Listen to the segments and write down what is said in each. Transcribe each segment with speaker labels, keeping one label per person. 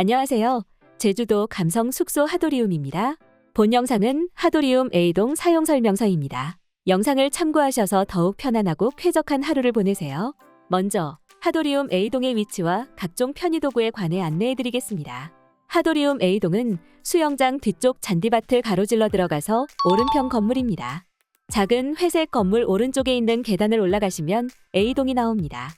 Speaker 1: 안녕하세요. 제주도 감성 숙소 하도리움입니다. 본 영상은 하도리움 A동 사용 설명서입니다. 영상을 참고하셔서 더욱 편안하고 쾌적한 하루를 보내세요. 먼저 하도리움 A동의 위치와 각종 편의도구에 관해 안내해드리겠습니다. 하도리움 A동은 수영장 뒤쪽 잔디밭을 가로질러 들어가서 오른편 건물입니다. 작은 회색 건물 오른쪽에 있는 계단을 올라가시면 A동이 나옵니다.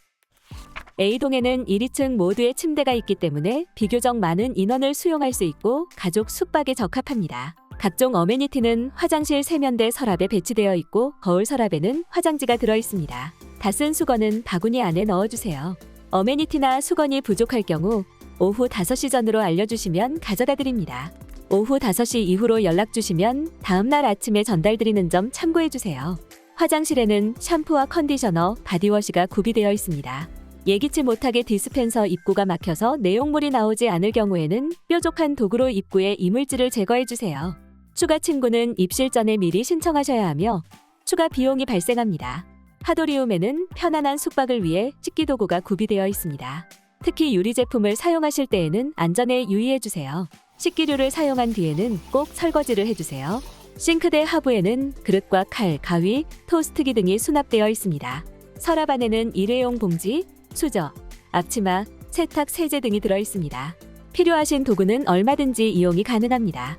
Speaker 1: A동에는 1, 2층 모두에 침대가 있기 때문에 비교적 많은 인원을 수용할 수 있고 가족 숙박에 적합합니다. 각종 어메니티는 화장실 세면대 서랍에 배치되어 있고 거울 서랍에는 화장지가 들어 있습니다. 다 쓴 수건은 바구니 안에 넣어주세요. 어메니티나 수건이 부족할 경우 오후 5시 전으로 알려주시면 가져다 드립니다. 오후 5시 이후로 연락주시면 다음날 아침에 전달드리는 점 참고해주세요. 화장실에는 샴푸와 컨디셔너, 바디워시가 구비되어 있습니다. 예기치 못하게 디스펜서 입구가 막혀서 내용물이 나오지 않을 경우에는 뾰족한 도구로 입구에 이물질을 제거해주세요. 추가 층구는 입실 전에 미리 신청하셔야 하며 추가 비용이 발생합니다. 하도리움에는 편안한 숙박을 위해 식기 도구가 구비되어 있습니다. 특히 유리 제품을 사용하실 때에는 안전에 유의해주세요. 식기류를 사용한 뒤에는 꼭 설거지를 해주세요. 싱크대 하부에는 그릇과 칼, 가위, 토스트기 등이 수납되어 있습니다. 서랍 안에는 일회용 봉지, 수저, 앞치마, 세탁 세제 등이 들어있습니다. 필요하신 도구는 얼마든지 이용이 가능합니다.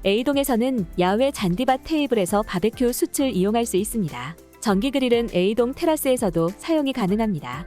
Speaker 1: A동에서는 야외 잔디밭 테이블에서 바베큐 숯을 이용할 수 있습니다. 전기 그릴은 A동 테라스에서도 사용이 가능합니다.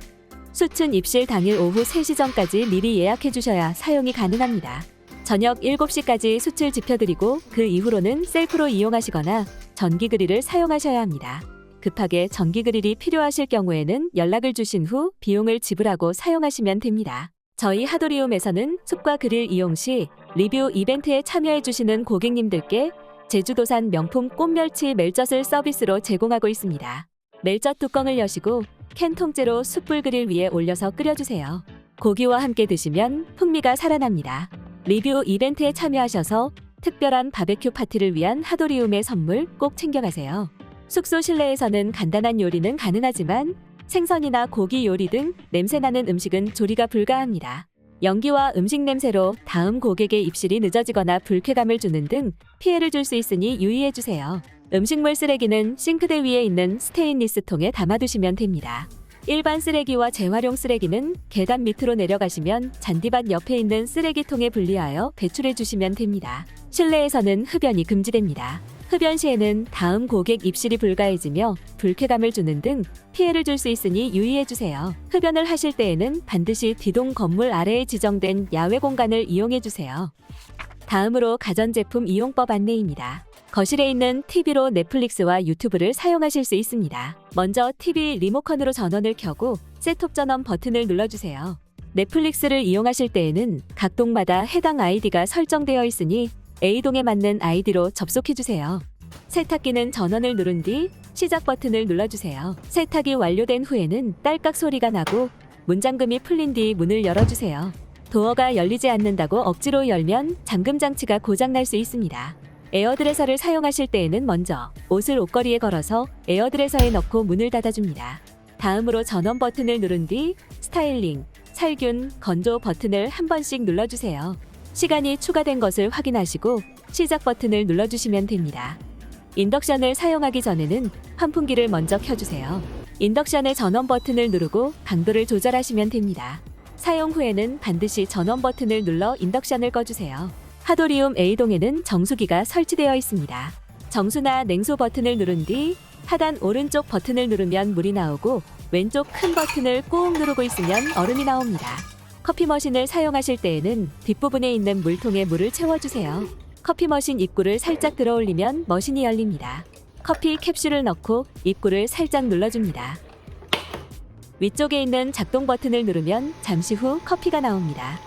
Speaker 1: 숯은 입실 당일 오후 3시 전까지 미리 예약해 주셔야 사용이 가능합니다. 저녁 7시까지 숯을 지펴드리고 그 이후로는 셀프로 이용하시거나 전기 그릴을 사용하셔야 합니다. 급하게 전기 그릴이 필요하실 경우에는 연락을 주신 후 비용을 지불하고 사용하시면 됩니다. 저희 하도리움에서는 숯과 그릴 이용 시 리뷰 이벤트에 참여해 주시는 고객님들께 제주도산 명품 꽃멸치 멜젓을 서비스로 제공하고 있습니다. 멜젓 뚜껑을 여시고 캔 통째로 숯불 그릴 위에 올려서 끓여주세요. 고기와 함께 드시면 풍미가 살아납니다. 리뷰 이벤트에 참여하셔서 특별한 바베큐 파티를 위한 하도리움의 선물 꼭 챙겨가세요. 숙소 실내에서는 간단한 요리는 가능하지만 생선이나 고기 요리 등 냄새나는 음식은 조리가 불가합니다. 연기와 음식 냄새로 다음 고객의 입실이 늦어지거나 불쾌감을 주는 등 피해를 줄 수 있으니 유의해주세요. 음식물 쓰레기는 싱크대 위에 있는 스테인리스 통에 담아두시면 됩니다. 일반 쓰레기와 재활용 쓰레기는 계단 밑으로 내려가시면 잔디밭 옆에 있는 쓰레기통에 분리하여 배출해 주시면 됩니다. 실내에서는 흡연이 금지됩니다. 흡연 시에는 다음 고객 입실이 불가해지며 불쾌감을 주는 등 피해를 줄 수 있으니 유의해주세요. 흡연을 하실 때에는 반드시 D동 건물 아래에 지정된 야외 공간을 이용해주세요. 다음으로 가전제품 이용법 안내입니다. 거실에 있는 TV로 넷플릭스와 유튜브를 사용하실 수 있습니다. 먼저 TV 리모컨으로 전원을 켜고 셋톱 전원 버튼을 눌러주세요. 넷플릭스를 이용하실 때에는 각 동마다 해당 아이디가 설정되어 있으니 A동에 맞는 아이디로 접속해주세요. 세탁기는 전원을 누른 뒤 시작 버튼을 눌러주세요. 세탁이 완료된 후에는 딸깍 소리가 나고 문잠금이 풀린 뒤 문을 열어주세요. 도어가 열리지 않는다고 억지로 열면 잠금 장치가 고장날 수 있습니다. 에어드레서를 사용하실 때에는 먼저 옷을 옷걸이에 걸어서 에어드레서에 넣고 문을 닫아줍니다. 다음으로 전원 버튼을 누른 뒤 스타일링, 살균, 건조 버튼을 한 번씩 눌러주세요. 시간이 추가된 것을 확인하시고 시작 버튼을 눌러주시면 됩니다. 인덕션을 사용하기 전에는 환풍기를 먼저 켜주세요. 인덕션의 전원 버튼을 누르고 강도를 조절하시면 됩니다. 사용 후에는 반드시 전원 버튼을 눌러 인덕션을 꺼주세요. 하도리움 A동에는 정수기가 설치되어 있습니다. 정수나 냉수 버튼을 누른 뒤 하단 오른쪽 버튼을 누르면 물이 나오고 왼쪽 큰 버튼을 꾹 누르고 있으면 얼음이 나옵니다. 커피 머신을 사용하실 때에는 뒷부분에 있는 물통에 물을 채워주세요. 커피 머신 입구를 살짝 들어 올리면 머신이 열립니다. 커피 캡슐을 넣고 입구를 살짝 눌러줍니다. 위쪽에 있는 작동 버튼을 누르면 잠시 후 커피가 나옵니다.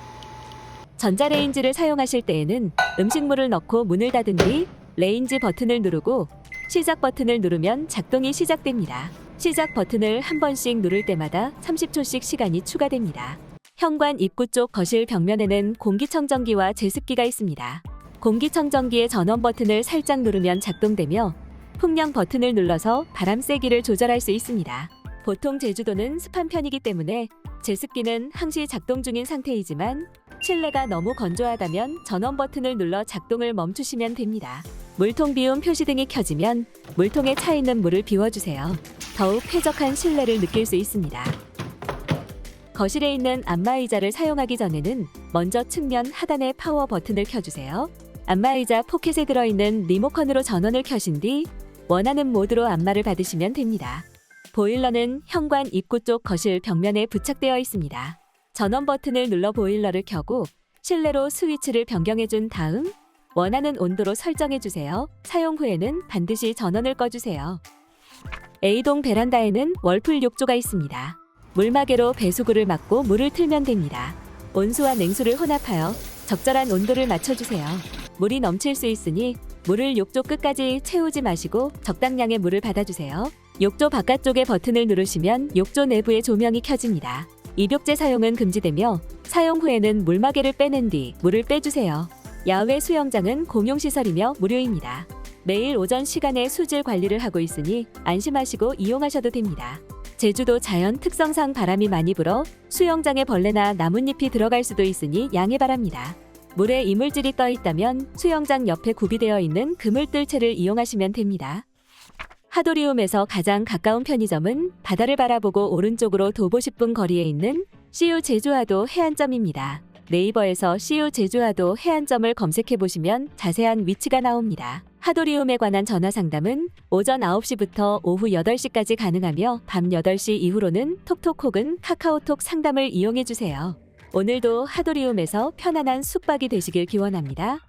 Speaker 1: 전자레인지를 사용하실 때에는 음식물을 넣고 문을 닫은 뒤 레인지 버튼을 누르고 시작 버튼을 누르면 작동이 시작됩니다. 시작 버튼을 한 번씩 누를 때마다 30초씩 시간이 추가됩니다. 현관 입구 쪽 거실 벽면에는 공기청정기와 제습기가 있습니다. 공기청정기의 전원 버튼을 살짝 누르면 작동되며 풍량 버튼을 눌러서 바람 세기를 조절할 수 있습니다. 보통 제주도는 습한 편이기 때문에 제습기는 항시 작동 중인 상태이지만 실내가 너무 건조하다면 전원 버튼을 눌러 작동을 멈추시면 됩니다. 물통 비움 표시등이 켜지면 물통에 차 있는 물을 비워주세요. 더욱 쾌적한 실내를 느낄 수 있습니다. 거실에 있는 안마의자를 사용하기 전에는 먼저 측면 하단의 파워 버튼을 켜주세요. 안마의자 포켓에 들어있는 리모컨으로 전원을 켜신 뒤 원하는 모드로 안마를 받으시면 됩니다. 보일러는 현관 입구 쪽 거실 벽면에 부착되어 있습니다. 전원 버튼을 눌러 보일러를 켜고 실내로 스위치를 변경해준 다음 원하는 온도로 설정해주세요. 사용 후에는 반드시 전원을 꺼주세요. A동 베란다에는 월풀 욕조가 있습니다. 물마개로 배수구를 막고 물을 틀면 됩니다. 온수와 냉수를 혼합하여 적절한 온도를 맞춰주세요. 물이 넘칠 수 있으니 물을 욕조 끝까지 채우지 마시고 적당량의 물을 받아주세요. 욕조 바깥쪽의 버튼을 누르시면 욕조 내부의 조명이 켜집니다. 입욕제 사용은 금지되며 사용 후에는 물마개를 빼낸 뒤 물을 빼주세요. 야외 수영장은 공용시설이며 무료입니다. 매일 오전 시간에 수질 관리를 하고 있으니 안심하시고 이용하셔도 됩니다. 제주도 자연 특성상 바람이 많이 불어 수영장에 벌레나 나뭇잎이 들어갈 수도 있으니 양해 바랍니다. 물에 이물질이 떠 있다면 수영장 옆에 구비되어 있는 그물뜰채를 이용하시면 됩니다. 하도리움에서 가장 가까운 편의점은 바다를 바라보고 오른쪽으로 도보 10분 거리에 있는 CU 제주하도 해안점입니다. 네이버에서 CU 제주하도 해안점을 검색해보시면 자세한 위치가 나옵니다. 하도리움에 관한 전화 상담은 오전 9시부터 오후 8시까지 가능하며 밤 8시 이후로는 톡톡 혹은 카카오톡 상담을 이용해주세요. 오늘도 하도리움에서 편안한 숙박이 되시길 기원합니다.